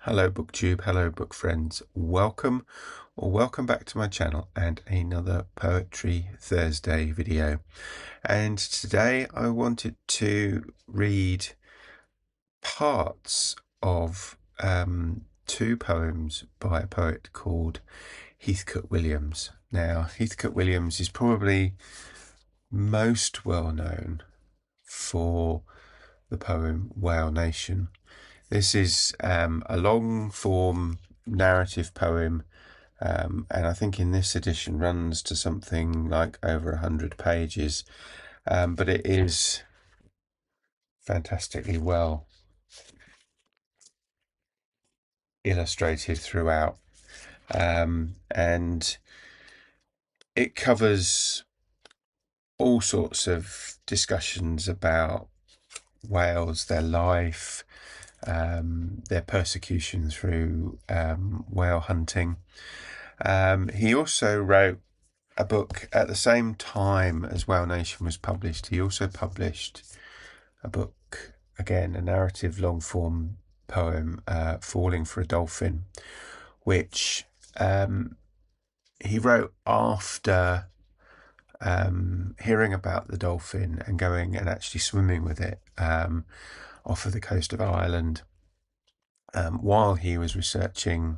Hello BookTube, hello book friends, welcome back to my channel and another Poetry Thursday video. And today I wanted to read parts of two poems by a poet called Heathcote Williams. Now, Heathcote Williams is probably most well known for the poem Whale Nation. This is a long form narrative poem, and I think in this edition runs to something like over 100 pages, but it is fantastically well illustrated throughout, and it covers all sorts of discussions about whales, their life, their persecution through whale hunting. He also wrote a book at the same time as Whale Nation was published. He also published a book, again, a narrative long form poem, Falling for a Dolphin, which he wrote after hearing about the dolphin and going and actually swimming with it off of the coast of Ireland while he was researching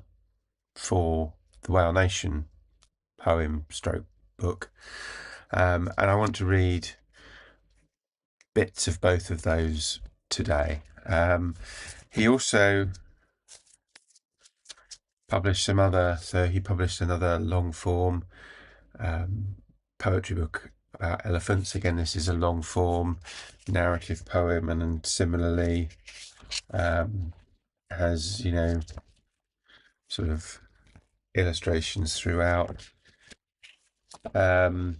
for the Whale Nation poem stroke book. And I want to read bits of both of those today. He also published he published another long form poetry book about elephants. Again, this is a long form narrative poem, and similarly has, sort of illustrations throughout. And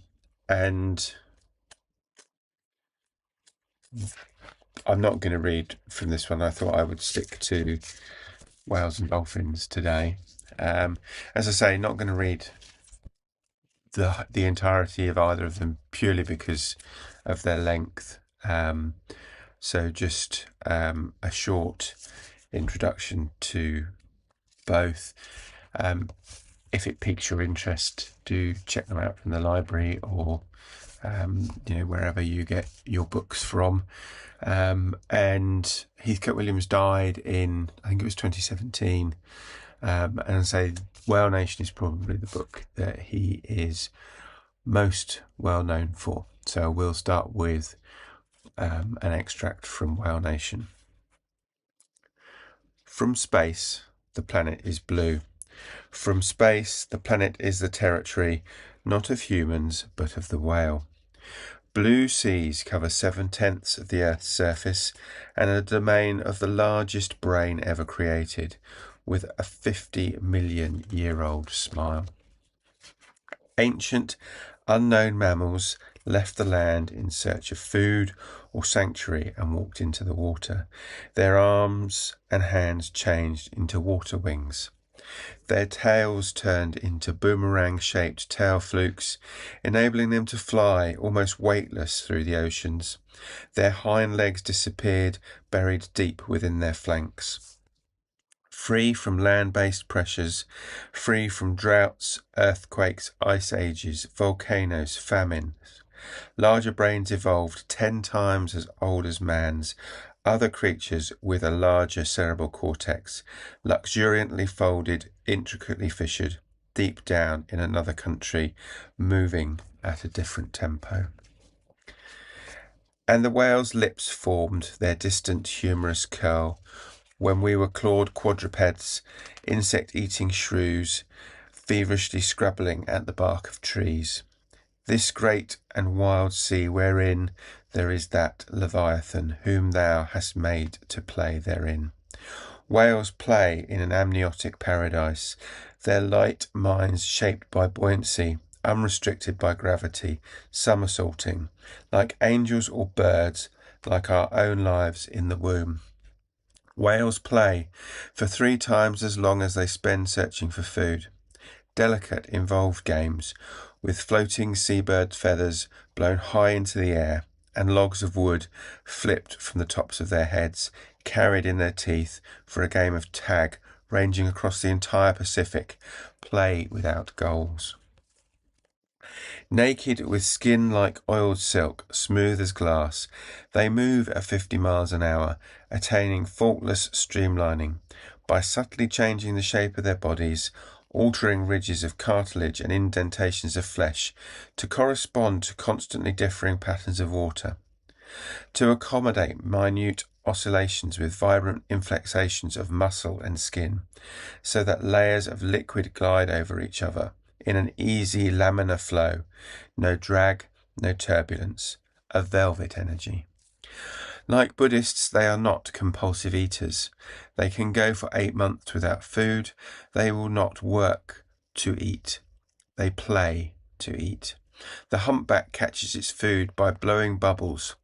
I'm not going to read from this one. I thought I would stick to whales and dolphins today. As I say, not going to read the entirety of either of them purely because of their length. So just a short introduction to both. If it piques your interest, do check them out from the library or wherever you get your books from. And Heathcote Williams died in, I think it was 2017. And I say Whale Nation is probably the book that he is most well known for. So we'll start with an extract from Whale Nation. From space, the planet is blue. From space, the planet is the territory, not of humans, but of the whale. Blue seas cover 7/10 of the Earth's surface and a domain of the largest brain ever created, with a 50-million-year-old smile. Ancient, unknown mammals left the land in search of food or sanctuary and walked into the water. Their arms and hands changed into water wings. Their tails turned into boomerang-shaped tail flukes, enabling them to fly almost weightless through the oceans. Their hind legs disappeared, buried deep within their flanks. Free from land-based pressures, free from droughts, earthquakes, ice ages, volcanoes, famines. Larger brains evolved 10 times as old as man's, other creatures with a larger cerebral cortex, luxuriantly folded, intricately fissured, deep down in another country, moving at a different tempo. And the whale's lips formed their distant humorous curl, when we were clawed quadrupeds, insect-eating shrews, feverishly scrabbling at the bark of trees. This great and wild sea wherein there is that Leviathan, whom thou hast made to play therein. Whales play in an amniotic paradise, their light minds shaped by buoyancy, unrestricted by gravity, somersaulting, like angels or birds, like our own lives in the womb. Whales play for 3 times as long as they spend searching for food. Delicate, involved games, with floating seabird feathers blown high into the air, and logs of wood flipped from the tops of their heads, carried in their teeth for a game of tag ranging across the entire Pacific, play without goals. Naked with skin like oiled silk, smooth as glass, they move at 50 miles an hour, attaining faultless streamlining by subtly changing the shape of their bodies, altering ridges of cartilage and indentations of flesh to correspond to constantly differing patterns of water, to accommodate minute oscillations with vibrant inflexations of muscle and skin, so that layers of liquid glide over each other in an easy laminar flow, no drag, no turbulence, a velvet energy. Like Buddhists, they are not compulsive eaters. They can go for 8 months without food. They will not work to eat. They play to eat. The humpback catches its food by blowing bubbles,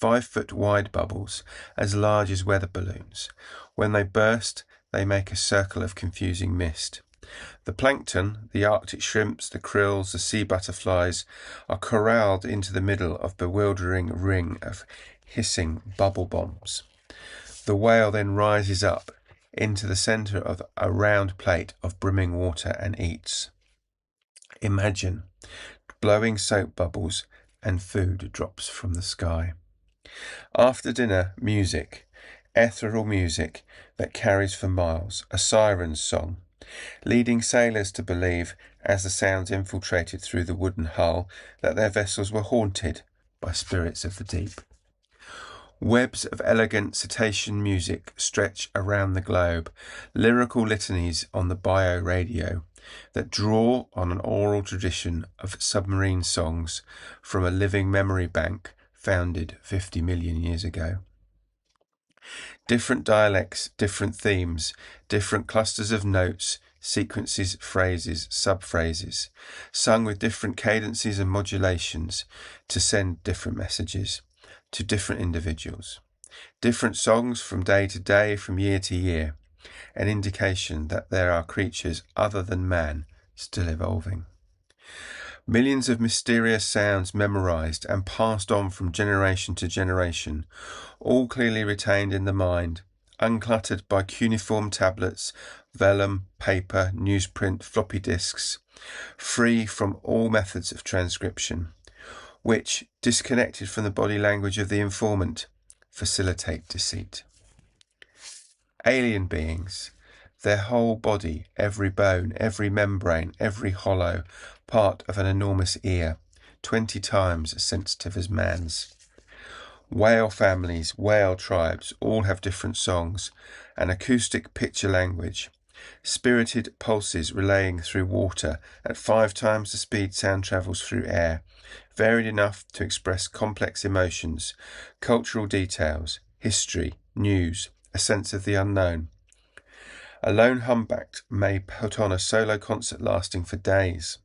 5-foot wide bubbles, as large as weather balloons. When they burst, they make a circle of confusing mist. The plankton, the Arctic shrimps, the krills, the sea butterflies, are corralled into the middle of a bewildering ring of hissing bubble bombs. The whale then rises up into the centre of a round plate of brimming water and eats. Imagine blowing soap bubbles and food drops from the sky. After dinner, music, ethereal music that carries for miles, a siren's song, leading sailors to believe, as the sounds infiltrated through the wooden hull, that their vessels were haunted by spirits of the deep. Webs of elegant cetacean music stretch around the globe, lyrical litanies on the bio-radio that draw on an oral tradition of submarine songs from a living memory bank founded 50 million years ago. Different dialects, different themes, different clusters of notes, sequences, phrases, subphrases, sung with different cadences and modulations to send different messages to different individuals. Different songs from day to day, from year to year, an indication that there are creatures other than man still evolving. Millions of mysterious sounds memorized and passed on from generation to generation, all clearly retained in the mind, uncluttered by cuneiform tablets, vellum, paper, newsprint, floppy disks, free from all methods of transcription, which, disconnected from the body language of the informant, facilitate deceit. Alien beings, their whole body, every bone, every membrane, every hollow, part of an enormous ear, 20 times as sensitive as man's. Whale families, whale tribes, all have different songs, an acoustic picture language, spirited pulses relaying through water at 5 times the speed sound travels through air, varied enough to express complex emotions, cultural details, history, news, a sense of the unknown. A lone humpback may put on a solo concert lasting for days.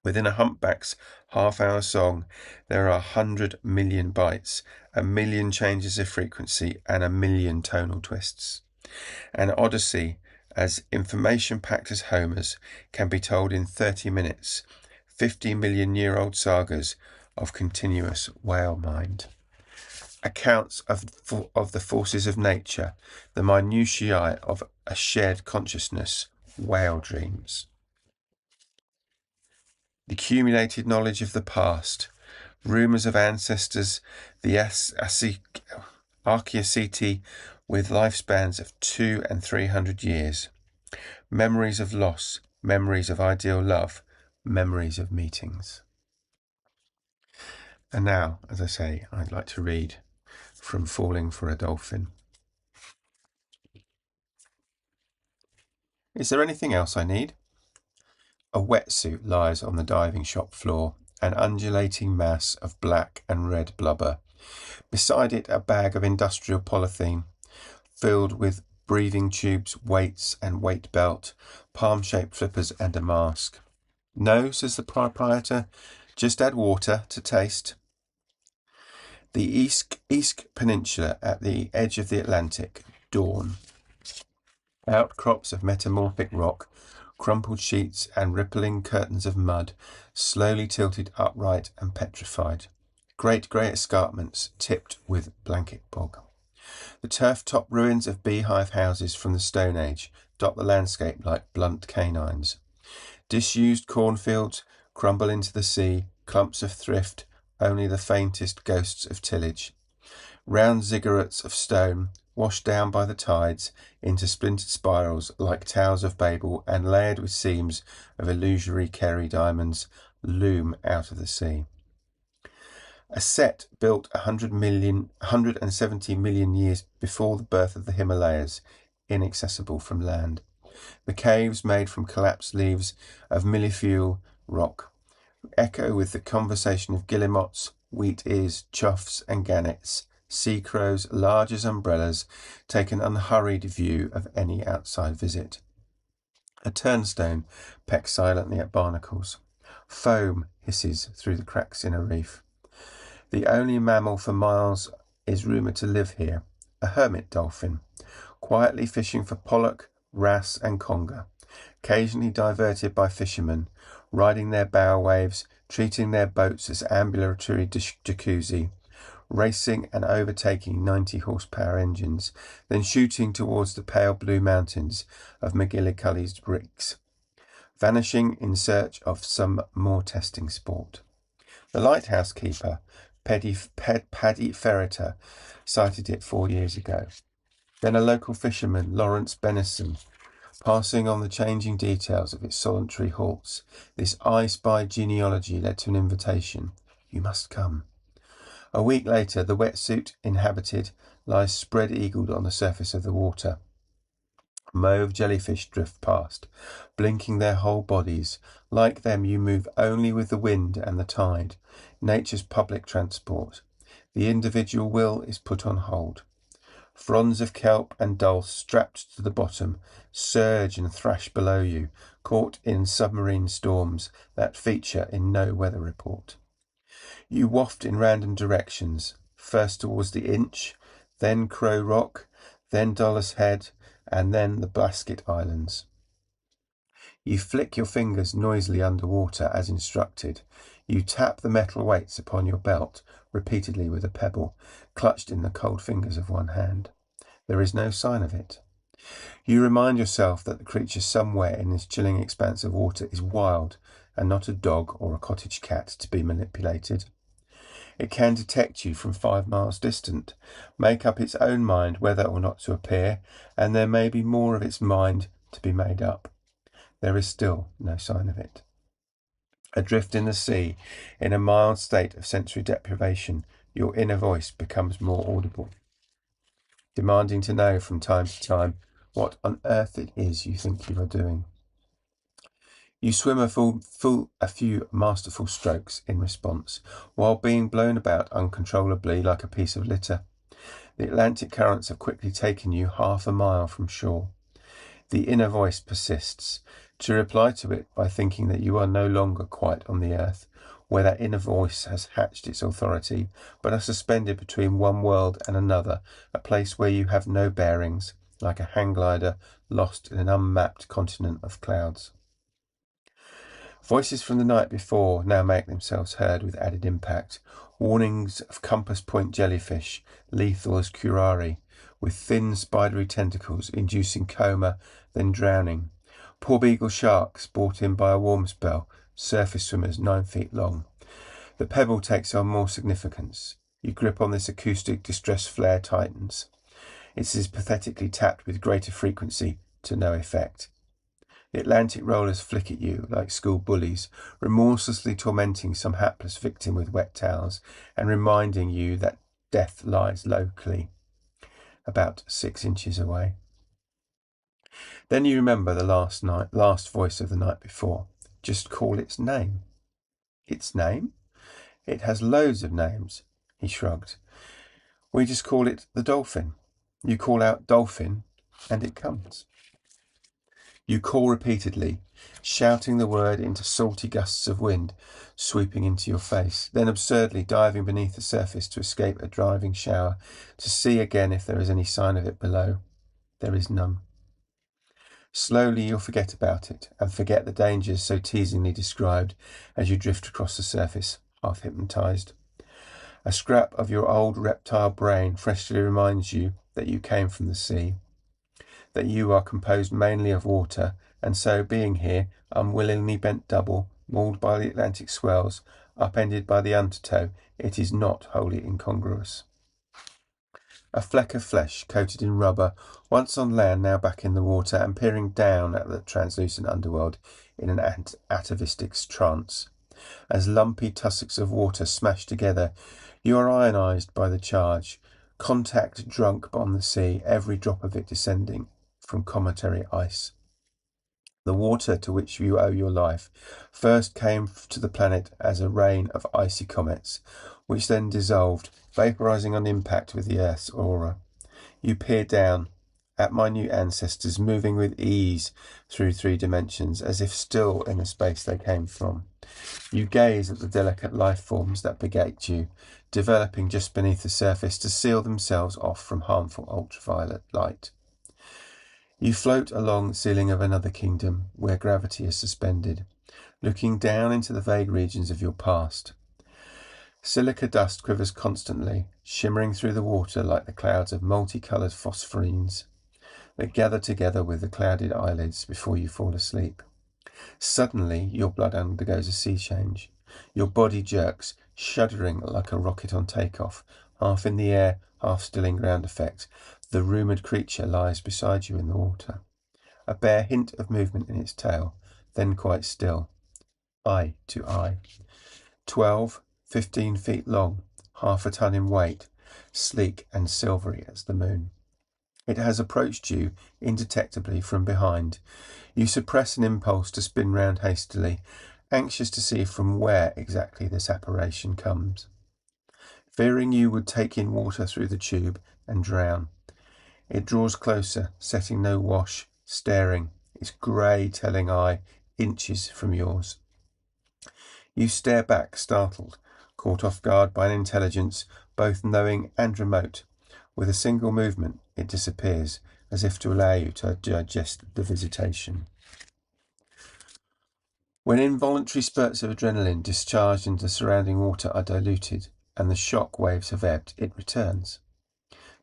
Within a humpback's half-hour song, there are 100 million bytes, 1 million changes of frequency, and 1 million tonal twists. An odyssey, as information-packed as Homer's, can be told in 30 minutes, 50 million-year-old sagas of continuous whale mind. Accounts of the forces of nature, the minutiae of a shared consciousness, whale dreams. The accumulated knowledge of the past, rumours of ancestors, the Archaeoceti with lifespans of 200 and 300 years, memories of loss, memories of ideal love, memories of meetings. And now, as I say, I'd like to read from Falling for a Dolphin. Is there anything else I need? A wetsuit lies on the diving shop floor, an undulating mass of black and red blubber. Beside it, a bag of industrial polythene, filled with breathing tubes, weights and weight belt, palm-shaped flippers and a mask. No, says the proprietor, just add water to taste. The East Peninsula at the edge of the Atlantic, dawn. Outcrops of metamorphic rock, crumpled sheets and rippling curtains of mud, slowly tilted upright and petrified. Great grey escarpments tipped with blanket bog. The turf-top ruins of beehive houses from the Stone Age, dot the landscape like blunt canines. Disused cornfields crumble into the sea, clumps of thrift, only the faintest ghosts of tillage. Round ziggurats of stone, washed down by the tides into splintered spirals like towers of Babel and layered with seams of illusory Kerry diamonds, loom out of the sea. A set built 170 million years before the birth of the Himalayas, inaccessible from land. The caves, made from collapsed leaves of millefeuille rock, echo with the conversation of guillemots, wheat-ears, choughs and gannets. Sea crows, large as umbrellas, take an unhurried view of any outside visit. A turnstone pecks silently at barnacles. Foam hisses through the cracks in a reef. The only mammal for miles is rumoured to live here, a hermit dolphin, quietly fishing for pollock, wrasse and conger, occasionally diverted by fishermen, riding their bow waves, treating their boats as ambulatory jacuzzi, racing and overtaking 90-horsepower engines, then shooting towards the pale blue mountains of McGillicuddy's bricks, vanishing in search of some more testing sport. The lighthouse keeper, Paddy Ferreter, sighted it 4 years ago. Then a local fisherman, Lawrence Benison, passing on the changing details of its solitary halts. This I Spy genealogy led to an invitation. You must come. A week later, the wetsuit inhabited lies spread-eagled on the surface of the water. Mauve jellyfish drift past, blinking their whole bodies. Like them, you move only with the wind and the tide, nature's public transport. The individual will is put on hold. Fronds of kelp and dulse strapped to the bottom surge and thrash below you, caught in submarine storms that feature in no weather report. You waft in random directions, first towards the Inch, then Crow Rock, then Dollar's Head, and then the Blasket Islands. You flick your fingers noisily underwater as instructed. You tap the metal weights upon your belt repeatedly with a pebble, clutched in the cold fingers of one hand. There is no sign of it. You remind yourself that the creature somewhere in this chilling expanse of water is wild and not a dog or a cottage cat to be manipulated. It can detect you from 5 miles distant, make up its own mind whether or not to appear, and there may be more of its mind to be made up. There is still no sign of it. Adrift in the sea, in a mild state of sensory deprivation, your inner voice becomes more audible, demanding to know from time to time what on earth it is you think you are doing. You swim a few masterful strokes in response, while being blown about uncontrollably like a piece of litter. The Atlantic currents have quickly taken you half a mile from shore. The inner voice persists, to reply to it by thinking that you are no longer quite on the earth, where that inner voice has hatched its authority, but are suspended between one world and another, a place where you have no bearings, like a hang glider lost in an unmapped continent of clouds. Voices from the night before now make themselves heard with added impact. Warnings of compass point jellyfish, lethal as curare, with thin spidery tentacles inducing coma, then drowning. Porbeagle sharks brought in by a warm spell, surface swimmers 9 feet long. The pebble takes on more significance. You grip on this acoustic distress flare tightens. It is pathetically tapped with greater frequency to no effect. The Atlantic rollers flick at you like school bullies, remorselessly tormenting some hapless victim with wet towels and reminding you that death lies locally, about 6 inches away. Then you remember the last voice of the night before. Just call its name. Its name? It has loads of names, he shrugged. We just call it the Dolphin. You call out Dolphin, and it comes. You call repeatedly, shouting the word into salty gusts of wind sweeping into your face, then absurdly diving beneath the surface to escape a driving shower, to see again if there is any sign of it below. There is none. Slowly you'll forget about it, and forget the dangers so teasingly described as you drift across the surface, half hypnotized. A scrap of your old reptile brain freshly reminds you that you came from the sea. that you are composed mainly of water, and so, being here, unwillingly bent double, mauled by the Atlantic swells, upended by the undertow, it is not wholly incongruous. A fleck of flesh, coated in rubber, once on land, now back in the water, and peering down at the translucent underworld in an atavistic trance. As lumpy tussocks of water smash together, you are ionized by the charge, contact drunk on the sea, every drop of it descending from cometary ice. The water to which you owe your life first came to the planet as a rain of icy comets, which then dissolved, vaporizing on impact with the Earth's aura. You peer down at minute ancestors moving with ease through 3 dimensions, as if still in the space they came from. You gaze at the delicate life forms that begat you, developing just beneath the surface to seal themselves off from harmful ultraviolet light. You float along the ceiling of another kingdom where gravity is suspended, looking down into the vague regions of your past. Silica dust quivers constantly, shimmering through the water like the clouds of multicoloured phosphorines that gather together with the clouded eyelids before you fall asleep. Suddenly, your blood undergoes a sea change. Your body jerks, shuddering like a rocket on takeoff, half in the air, half still in ground effect. The rumoured creature lies beside you in the water, a bare hint of movement in its tail, then quite still, eye to eye. 12, 15 feet long, half a ton in weight, sleek and silvery as the moon. It has approached you indetectably from behind. You suppress an impulse to spin round hastily, anxious to see from where exactly this apparition comes. Fearing you would take in water through the tube and drown. It draws closer, setting no wash, staring, its grey telling eye inches from yours. You stare back, startled, caught off guard by an intelligence both knowing and remote. With a single movement, it disappears, as if to allow you to digest the visitation. When involuntary spurts of adrenaline discharged into the surrounding water are diluted, and the shock waves have ebbed, it returns,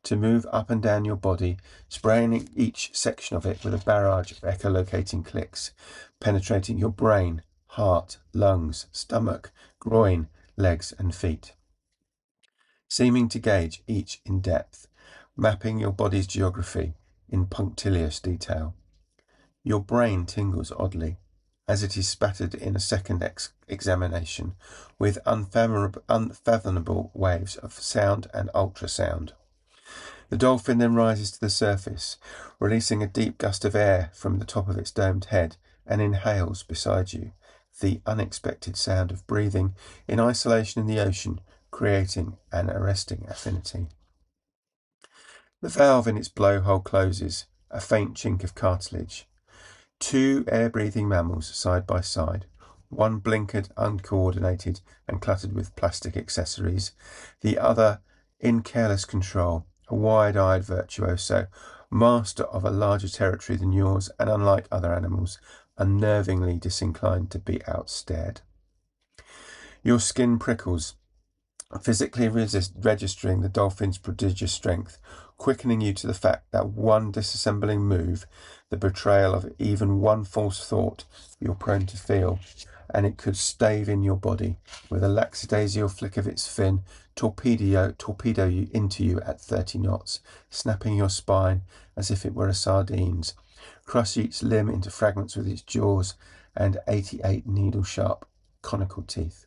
to move up and down your body, spraying each section of it with a barrage of echolocating clicks, penetrating your brain, heart, lungs, stomach, groin, legs and feet, seeming to gauge each in depth, mapping your body's geography in punctilious detail. Your brain tingles oddly, as it is spattered in a second examination with unfathomable waves of sound and ultrasound. The Dolphin then rises to the surface, releasing a deep gust of air from the top of its domed head, and inhales beside you, the unexpected sound of breathing in isolation in the ocean, creating an arresting affinity. The valve in its blowhole closes, a faint chink of cartilage. 2 air-breathing mammals side by side, one blinkered, uncoordinated and cluttered with plastic accessories, the other in careless control, a wide-eyed virtuoso, master of a larger territory than yours and, unlike other animals, unnervingly disinclined to be outstared. Your skin prickles, physically registering the Dolphin's prodigious strength, quickening you to the fact that one disassembling move, the betrayal of even one false thought you're prone to feel, and it could stave in your body, with a lackadaisical flick of its fin, torpedo you into you at 30 knots, snapping your spine as if it were a sardines, crush each limb into fragments with its jaws and 88 needle-sharp conical teeth.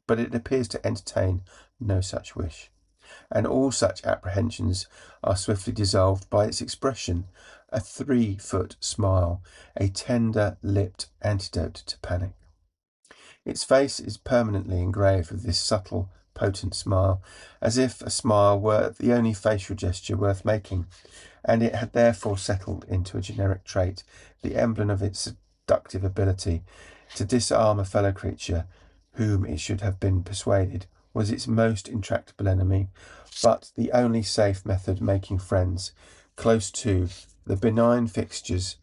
But it appears to entertain no such wish, and all such apprehensions are swiftly dissolved by its expression, a 3-foot smile, a tender-lipped antidote to panic. Its face is permanently engraved with this subtle, potent smile, as if a smile were the only facial gesture worth making, and it had therefore settled into a generic trait, the emblem of its seductive ability to disarm a fellow creature whom it should have been persuaded was its most intractable enemy, but the only safe method of making friends. Close to, the benign fixtures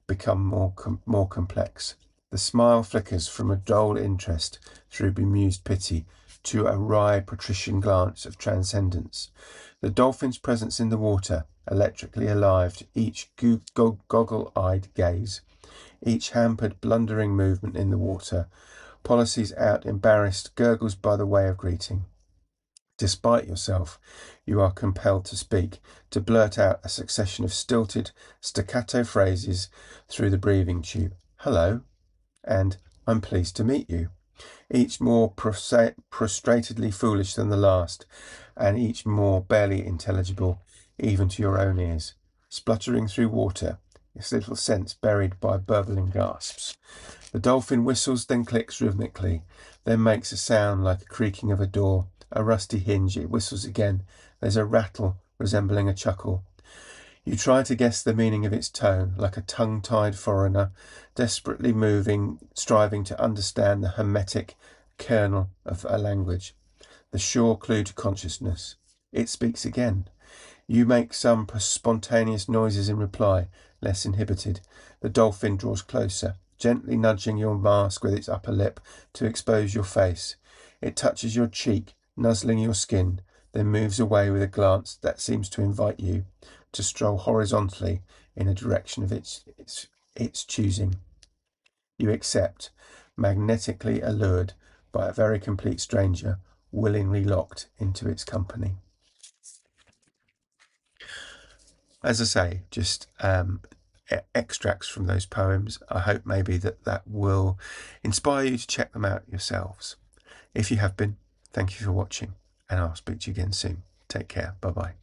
become more complex. The smile flickers from a dull interest through bemused pity to a wry patrician glance of transcendence. The dolphin's presence in the water, electrically alive, each goggle-eyed gaze, each hampered, blundering movement in the water, policies out, embarrassed, gurgles by the way of greeting. Despite yourself, you are compelled to speak, to blurt out a succession of stilted, staccato phrases through the breathing tube. Hello, and I'm pleased to meet you. Each more prostratedly foolish than the last, and each more barely intelligible, even to your own ears. Spluttering through water, its little sense buried by burbling gasps. The dolphin whistles, then clicks rhythmically, then makes a sound like a creaking of a door, a rusty hinge. It whistles again. There's a rattle resembling a chuckle. You try to guess the meaning of its tone, like a tongue-tied foreigner, desperately striving to understand the hermetic kernel of a language, the sure clue to consciousness. It speaks again. You make some spontaneous noises in reply, less inhibited. The dolphin draws closer, gently nudging your mask with its upper lip to expose your face. It touches your cheek, nuzzling your skin, then moves away with a glance that seems to invite you to stroll horizontally in a direction of its choosing. You accept, magnetically allured by a very complete stranger, willingly locked into its company. As I say, just extracts from those poems. I hope maybe that will inspire you to check them out yourselves. If you have been, thank you for watching, and I'll speak to you again soon. Take care. Bye-bye.